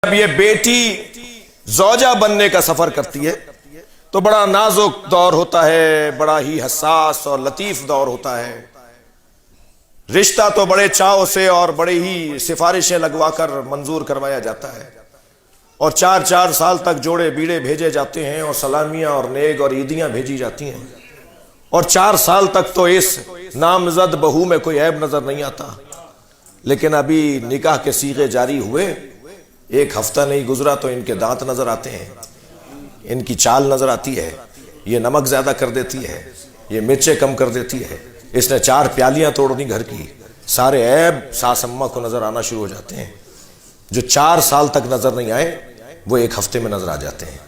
جب یہ بیٹی زوجہ بننے کا سفر کرتی ہے تو بڑا نازک دور ہوتا ہے، بڑا ہی حساس اور لطیف دور ہوتا ہے۔ رشتہ تو بڑے چاؤ سے اور بڑے ہی سفارشیں لگوا کر منظور کروایا جاتا ہے، اور 4 سال تک جوڑے بیڑے بھیجے جاتے ہیں، اور سلامیاں اور نیک اور عیدیاں بھیجی جاتی ہیں، اور 4 سال تک تو اس نامزد بہو میں کوئی عیب نظر نہیں آتا۔ لیکن ابھی نکاح کے صیغے جاری ہوئے، 1 ہفتہ نہیں گزرا تو ان کے دانت نظر آتے ہیں، ان کی چال نظر آتی ہے، یہ نمک زیادہ کر دیتی ہے، یہ مرچیں کم کر دیتی ہے، اس نے 4 پیالیاں توڑ دی گھر کی، سارے عیب ساس اماں کو نظر آنا شروع ہو جاتے ہیں۔ جو 4 سال تک نظر نہیں آئے وہ 1 ہفتے میں نظر آ جاتے ہیں۔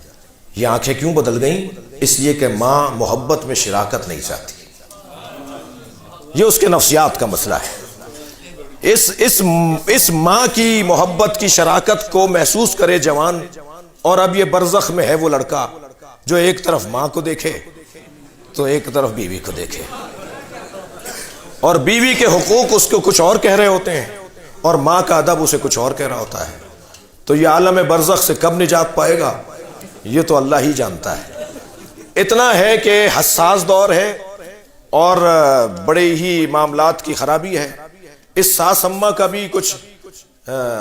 یہ آنکھیں کیوں بدل گئیں؟ اس لیے کہ ماں محبت میں شراکت نہیں چاہتی، یہ اس کے نفسیات کا مسئلہ ہے۔ اس ماں کی محبت کی شراکت کو محسوس کرے جوان، اور اب یہ برزخ میں ہے وہ لڑکا جو ایک طرف ماں کو دیکھے تو ایک طرف بیوی کو دیکھے، اور بیوی کے حقوق اس کو کچھ اور کہہ رہے ہوتے ہیں اور ماں کا ادب اسے کچھ اور کہہ رہا ہوتا ہے۔ تو یہ عالم برزخ سے کب نجات پائے گا یہ تو اللہ ہی جانتا ہے۔ اتنا ہے کہ حساس دور ہے اور بڑے ہی معاملات کی خرابی ہے۔ اس ساس اماں کا بھی کچھ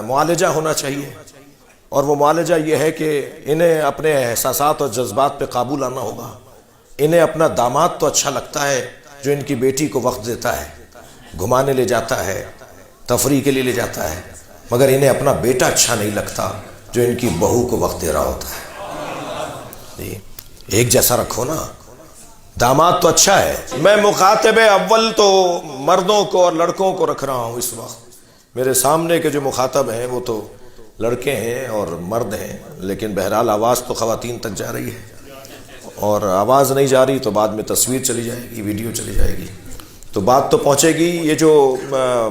معالجہ ہونا چاہیے، اور وہ معالجہ یہ ہے کہ انہیں اپنے احساسات اور جذبات پہ قابو لانا ہوگا۔ انہیں اپنا داماد تو اچھا لگتا ہے جو ان کی بیٹی کو وقت دیتا ہے، گھمانے لے جاتا ہے، تفریح کے لیے لے جاتا ہے، مگر انہیں اپنا بیٹا اچھا نہیں لگتا جو ان کی بہو کو وقت دے رہا ہوتا ہے۔ ایک جیسا رکھو نا، داماد تو اچھا ہے۔ میں مخاطب اول تو مردوں کو اور لڑکوں کو رکھ رہا ہوں اس وقت۔ میرے سامنے کے جو مخاطب ہیں وہ تو لڑکے ہیں اور مرد ہیں، لیکن بہرحال آواز تو خواتین تک جا رہی ہے، اور آواز نہیں جا رہی تو بعد میں تصویر چلی جائے گی، ویڈیو چلی جائے گی، تو بات تو پہنچے گی۔ یہ جو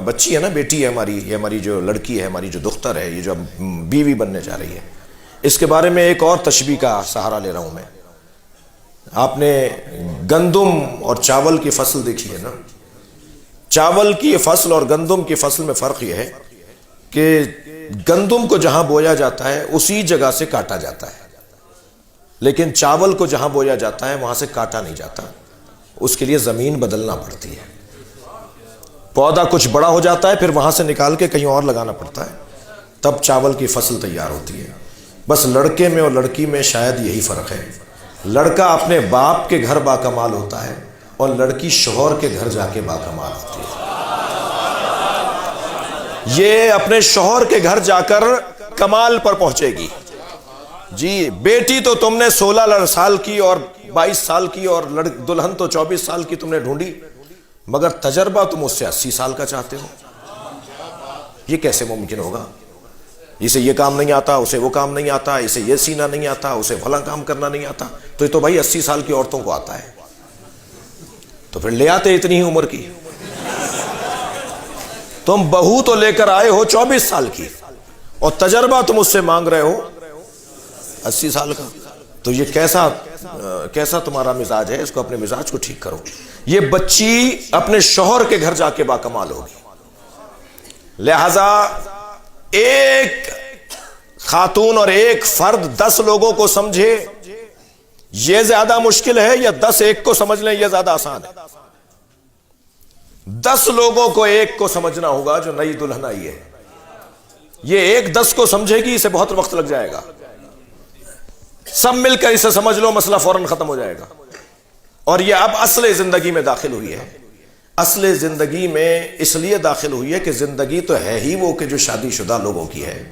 بچی ہے نا، بیٹی ہے ہماری، یہ ہماری جو لڑکی ہے، ہماری جو دختر ہے، یہ جو بیوی بننے جا رہی ہے، اس کے بارے میں ایک اور تشبیہ کا سہارا لے رہا ہوں میں۔ آپ نے گندم اور چاول کی فصل دیکھی ہے نا؟ چاول کی فصل اور گندم کی فصل میں فرق یہ ہے کہ گندم کو جہاں بویا جاتا ہے اسی جگہ سے کاٹا جاتا ہے، لیکن چاول کو جہاں بویا جاتا ہے وہاں سے کاٹا نہیں جاتا، اس کے لیے زمین بدلنا پڑتی ہے۔ پودا کچھ بڑا ہو جاتا ہے، پھر وہاں سے نکال کے کہیں اور لگانا پڑتا ہے، تب چاول کی فصل تیار ہوتی ہے۔ بس لڑکے میں اور لڑکی میں شاید یہی فرق ہے۔ لڑکا اپنے باپ کے گھر باکمال ہوتا ہے، اور لڑکی شوہر کے گھر جا کے باکمال ہوتی ہے۔ یہ اپنے شوہر کے گھر جا کر کمال پر پہنچے گی۔ جی بیٹی تو تم نے 16 سال کی اور 22 سال کی، اور دلہن تو 24 سال کی تم نے ڈھونڈی، مگر تجربہ تم اس سے 80 سال کا چاہتے ہو۔ یہ کیسے ممکن ہوگا؟ اسے یہ کام نہیں آتا، اسے وہ کام نہیں آتا، اسے یہ سینا نہیں آتا، اسے فلاں کام کرنا نہیں آتا، تو یہ تو بھائی 80 سال کی عورتوں کو آتا ہے، تو پھر لے آتے اتنی ہی عمر کی۔ تم بہو تو لے کر آئے ہو 24 سال کی، اور تجربہ تم اس سے مانگ رہے ہو 80 سال کا، تو یہ کیسا تمہارا مزاج ہے؟ اس کو اپنے مزاج کو ٹھیک کرو۔ یہ بچی اپنے شوہر کے گھر جا کے باکمال ہوگی۔ لہذا ایک خاتون اور ایک فرد 10 لوگوں کو سمجھے یہ زیادہ مشکل ہے، یا 10 ایک کو سمجھ لیں یہ زیادہ آسان ہے؟ 10 لوگوں کو ایک کو سمجھنا ہوگا جو نئی دلہن آئی ہے۔ یہ ایک 10 کو سمجھے گی، اسے بہت وقت لگ جائے گا۔ سب مل کر اسے سمجھ لو، مسئلہ فوراً ختم ہو جائے گا۔ اور یہ اب اصل زندگی میں داخل ہوئی ہے۔ اصل زندگی میں اس لیے داخل ہوئی ہے کہ زندگی تو ہے ہی وہ کہ جو شادی شدہ لوگوں کی ہے۔